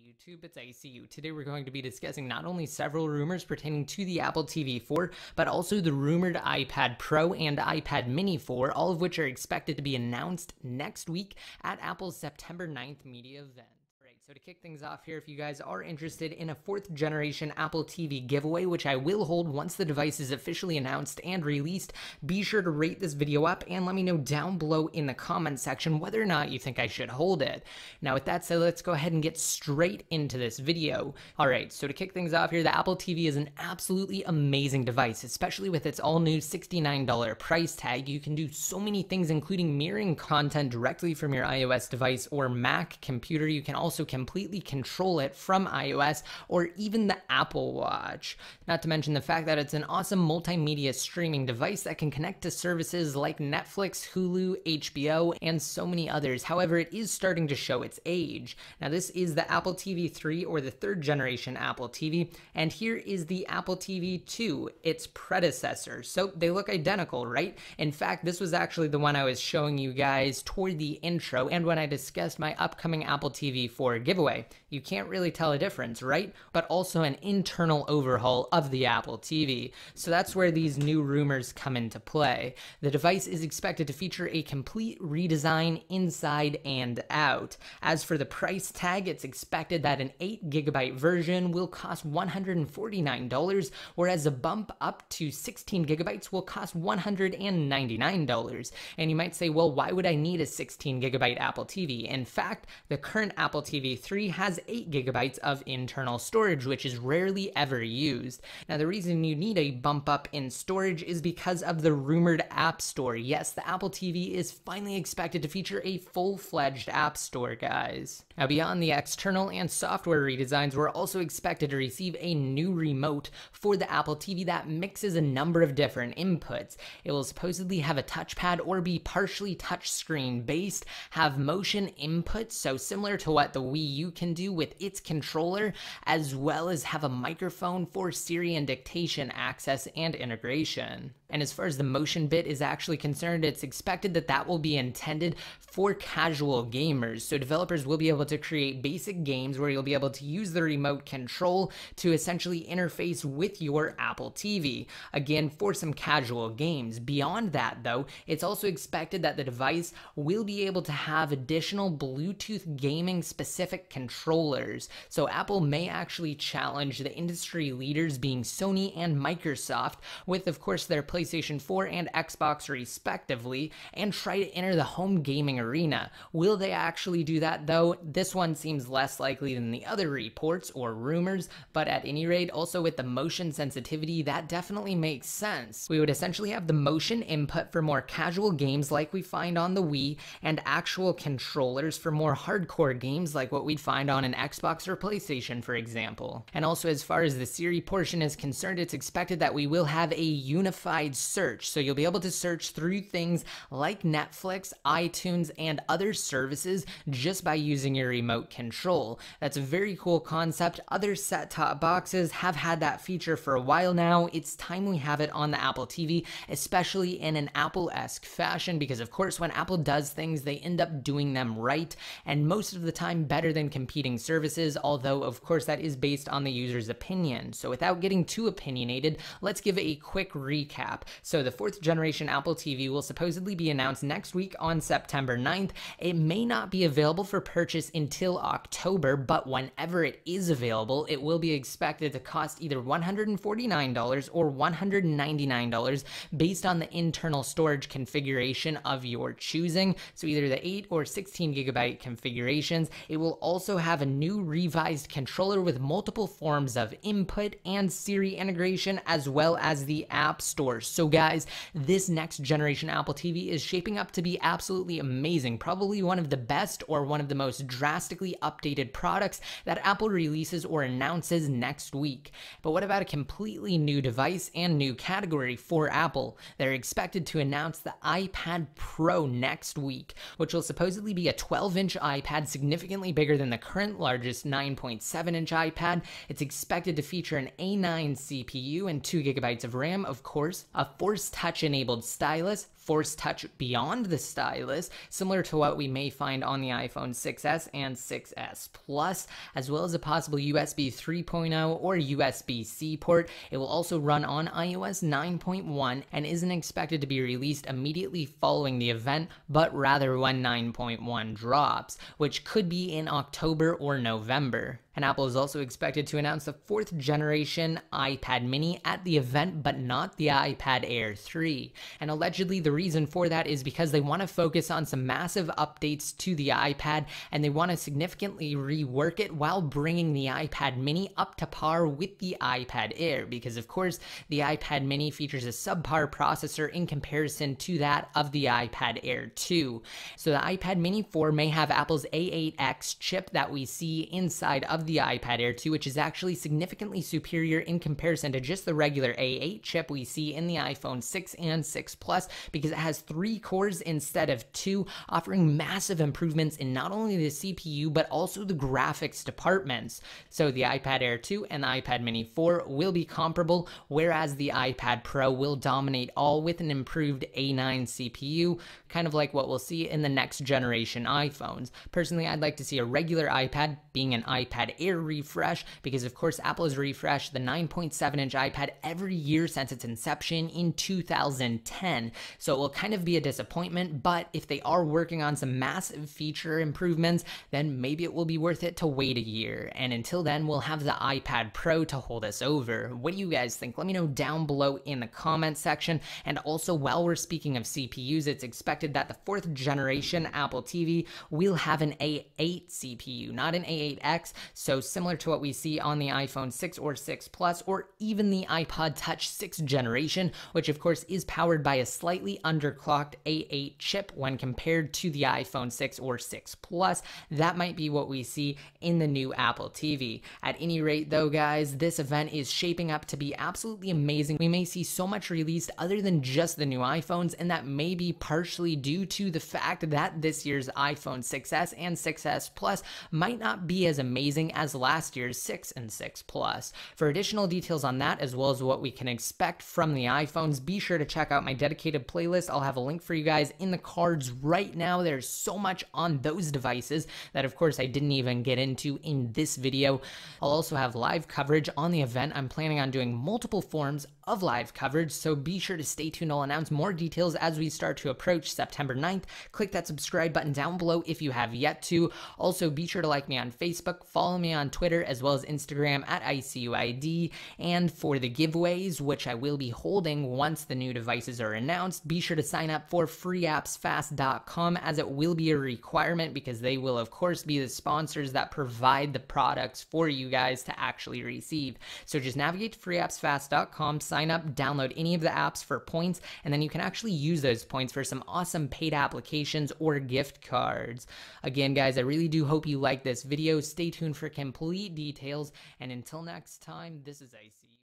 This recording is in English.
YouTube, it's ICU. Today we're going to be discussing not only several rumors pertaining to the Apple TV 4, but also the rumored iPad Pro and iPad Mini 4, all of which are expected to be announced next week at Apple's September 9th media event. So to kick things off here, if you guys are interested in a 4th generation Apple TV giveaway, which I will hold once the device is officially announced and released, be sure to rate this video up and let me know down below in the comment section whether or not you think I should hold it. Now with that said, let's go ahead and get straight into this video. Alright, so to kick things off here, the Apple TV is an absolutely amazing device, especially with its all new $69 price tag. You can do so many things, including mirroring content directly from your iOS device or Mac computer. You can also completely control it from iOS or even the Apple Watch. Not to mention the fact that it's an awesome multimedia streaming device that can connect to services like Netflix, Hulu, HBO, and so many others. However, it is starting to show its age. Now this is the Apple TV 3 or the 3rd generation Apple TV, and here is the Apple TV 2, its predecessor. So they look identical, right? In fact, this was actually the one I was showing you guys toward the intro and when I discussed my upcoming Apple TV 4 giveaway. You can't really tell a difference, right? But also an internal overhaul of the Apple TV. So that's where these new rumors come into play. The device is expected to feature a complete redesign inside and out. As for the price tag, it's expected that an 8GB version will cost $149, whereas a bump up to 16GB will cost $199. And you might say, well, why would I need a 16GB Apple TV? In fact, the current Apple TV 3 has 8GB of internal storage, which is rarely ever used. Now, the reason you need a bump up in storage is because of the rumored App Store. Yes, the Apple TV is finally expected to feature a full-fledged App Store, guys. Now, beyond the external and software redesigns, we're also expected to receive a new remote for the Apple TV that mixes a number of different inputs. It will supposedly have a touchpad or be partially touchscreen based, have motion input, so similar to what the Wii U can do with its controller, as well as have a microphone for Siri and dictation access and integration. And as far as the motion bit is actually concerned, it's expected that that will be intended for casual gamers. So developers will be able to create basic games where you'll be able to use the remote control to essentially interface with your Apple TV. Again, for some casual games. Beyond that though, it's also expected that the device will be able to have additional Bluetooth gaming specific controllers. So Apple may actually challenge the industry leaders being Sony and Microsoft with, of course, their PlayStation 4 and Xbox respectively, and try to enter the home gaming arena. Will they actually do that though? This one seems less likely than the other reports or rumors, but at any rate, also with the motion sensitivity, that definitely makes sense. We would essentially have the motion input for more casual games like we find on the Wii, and actual controllers for more hardcore games like what we'd find on an Xbox or PlayStation, for example. And also, as far as the Siri portion is concerned, it's expected that we will have a unified search, so you'll be able to search through things like Netflix, iTunes, and other services just by using your remote control. That's a very cool concept. Other set-top boxes have had that feature for a while now. It's time we have it on the Apple TV, especially in an Apple-esque fashion, because of course when Apple does things, they end up doing them right, and most of the time better than competing services, although of course that is based on the user's opinion. So without getting too opinionated, let's give a quick recap. So the 4th generation Apple TV will supposedly be announced next week on September 9th. It may not be available for purchase until October, but whenever it is available, it will be expected to cost either $149 or $199 based on the internal storage configuration of your choosing. So either the 8 or 16GB configurations. It will also have a new revised controller with multiple forms of input and Siri integration, as well as the App Store. So guys, this next generation Apple TV is shaping up to be absolutely amazing. Probably one of the best or one of the most drastically updated products that Apple releases or announces next week. But what about a completely new device and new category for Apple? They're expected to announce the iPad Pro next week, which will supposedly be a 12-inch iPad, significantly bigger than the current largest 9.7-inch iPad. It's expected to feature an A9 CPU and 2GB of RAM, of course, a Force Touch enabled stylus, Force Touch beyond the stylus, similar to what we may find on the iPhone 6s and 6s Plus, as well as a possible USB 3.0 or USB-C port. It will also run on iOS 9.1 and isn't expected to be released immediately following the event, but rather when 9.1 drops, which could be in October or November. And Apple is also expected to announce the 4th generation iPad mini at the event, but not the iPad Air 3. And allegedly the reason for that is because they want to focus on some massive updates to the iPad, and they want to significantly rework it while bringing the iPad mini up to par with the iPad Air, because of course the iPad mini features a subpar processor in comparison to that of the iPad Air 2. So the iPad mini 4 may have Apple's A8X chip that we see inside of the iPad Air 2, which is actually significantly superior in comparison to just the regular A8 chip we see in the iPhone 6 and 6 Plus, because it has 3 cores instead of 2, offering massive improvements in not only the CPU but also the graphics departments. So the iPad Air 2 and the iPad mini 4 will be comparable, whereas the iPad Pro will dominate all with an improved A9 CPU, kind of like what we'll see in the next generation iPhones. Personally, I'd like to see a regular iPad being an iPad Air refresh, because of course Apple has refreshed the 9.7-inch iPad every year since its inception in 2010, so it will kind of be a disappointment. But if they are working on some massive feature improvements, then maybe it will be worth it to wait a year, and until then we'll have the iPad Pro to hold us over. What do you guys think? Let me know down below in the comment section. And also, while we're speaking of CPUs, it's expected that the 4th generation Apple TV will have an A8 CPU, not an A8X, so similar to what we see on the iPhone 6 or 6 Plus, or even the iPod Touch 6th generation, which of course is powered by a slightly underclocked A8 chip when compared to the iPhone 6 or 6 Plus. That might be what we see in the new Apple TV. At any rate though, guys, this event is shaping up to be absolutely amazing. We may see so much released other than just the new iPhones, and that may be partially due to the fact that this year's iPhone 6s and 6s Plus might not be as amazing as last year's 6 and 6 Plus. For additional details on that, as well as what we can expect from the iPhones, be sure to check out my dedicated playlist. I'll have a link for you guys in the cards right now. There's so much on those devices that of course I didn't even get into in this video. I'll also have live coverage on the event. I'm planning on doing multiple forms of live coverage, so be sure to stay tuned. I'll announce more details as we start to approach September 9th. Click that subscribe button down below if you have yet to. Also, be sure to like me on Facebook, follow me on Twitter, as well as Instagram at ICUID. And for the giveaways, which I will be holding once the new devices are announced, be sure to sign up for freeappsfast.com, as it will be a requirement, because they will of course be the sponsors that provide the products for you guys to actually receive. So just navigate to freeappsfast.com, sign up, download any of the apps for points, and then you can actually use those points for some awesome paid applications or gift cards. Again, guys, I really do hope you like this video. Stay tuned for complete details, and until next time, this is IC.